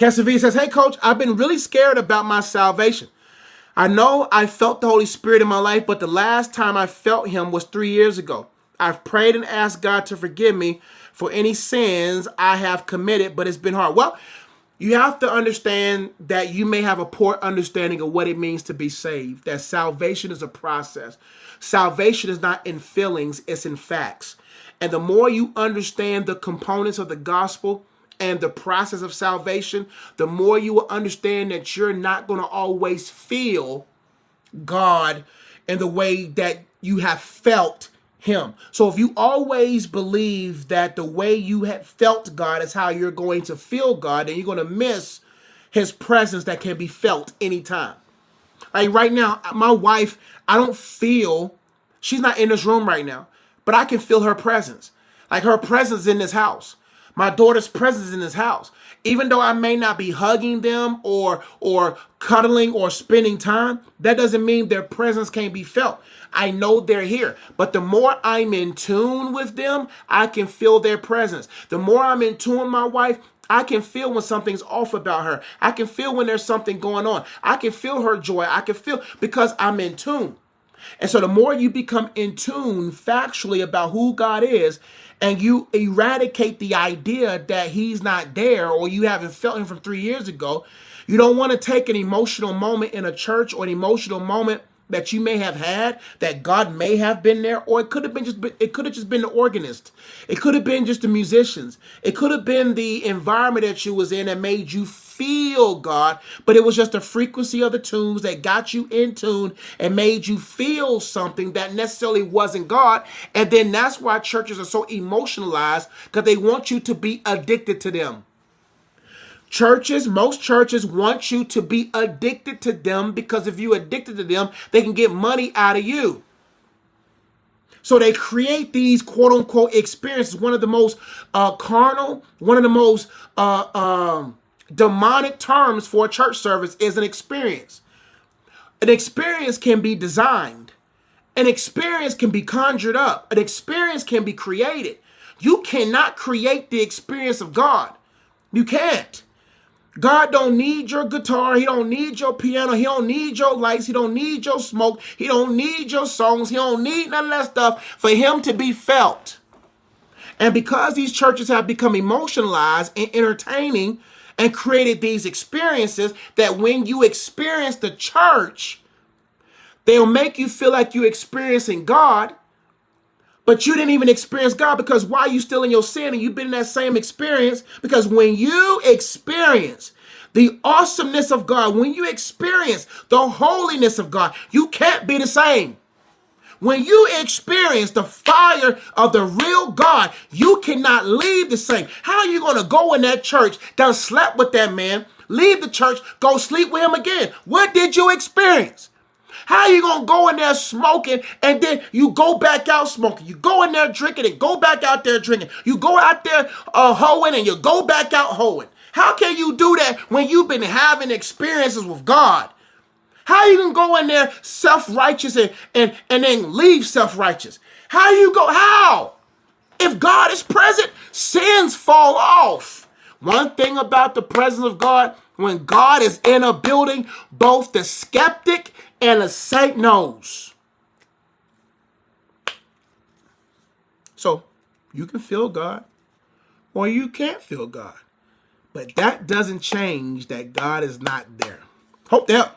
Cashapp says, hey, coach, I've been really scared about my salvation. I know I felt the Holy Spirit in my life, but the last time I felt him was 3 years ago. I've prayed and asked God to forgive me for any sins I have committed, but it's been hard. Well, you have to understand that you may have a poor understanding of what it means to be saved, that salvation is a process. Salvation is not in feelings, it's in facts. And the more you understand the components of the gospel and the process of salvation, the more you will understand that you're not going to always feel God in the way that you have felt him. So if you always believe that the way you have felt God is how you're going to feel God, then you're going to miss his presence that can be felt anytime. Like right now, my wife, I don't feel, she's not in this room right now, but I can feel her presence. Like her presence in this house. My daughter's presence in this house. Even though I may not be hugging them or cuddling or spending time, that doesn't mean their presence can't be felt. I know they're here. But the more I'm in tune with them, I can feel their presence. The more I'm in tune with my wife, I can feel when something's off about her. I can feel when there's something going on. I can feel her joy. I can feel because I'm in tune. And so the more you become in tune factually about who God is, and you eradicate the idea that he's not there or you haven't felt him from 3 years ago, you don't want to take an emotional moment in a church or an emotional moment that you may have had that God may have been there, or it could have just been the organist. It could have been just the musicians. It could have been the environment that you was in that made you feel God, but it was just the frequency of the tunes that got you in tune and made you feel something that necessarily wasn't God. And then that's why churches are so emotionalized, because they want you to be addicted to them. Most churches want you to be addicted to them, because if you're addicted to them, they can get money out of you. So they create these quote unquote experiences. One of the most carnal, one of the most demonic terms for a church service is an experience. An experience can be designed. An experience can be conjured up. An experience can be created. You cannot create the experience of God. You can't. God don't need your guitar. He don't need your piano. He don't need your lights. He don't need your smoke. He don't need your songs. He don't need none of that stuff for him to be felt. And because these churches have become emotionalized and entertaining and created these experiences, that when you experience the church, they'll make you feel like you're experiencing God, but you didn't even experience God, because why are you still in your sin and you've been in that same experience? Because when you experience the awesomeness of God, when you experience the holiness of God, you can't be the same. When you experience the fire of the real God, you cannot leave the same. How are you going to go in that church, done slept with that man, leave the church, go sleep with him again? What did you experience? How are you going to go in there smoking and then you go back out smoking? You go in there drinking and go back out there drinking. You go out there hoeing and you go back out hoeing. How can you do that when you've been having experiences with God? How you can go in there self-righteous and then leave self-righteous? How you go? How? If God is present, sins fall off. One thing about the presence of God, when God is in a building, both the skeptic and the saint knows. So you can feel God or you can't feel God. But that doesn't change that God is not there. Hope that helps.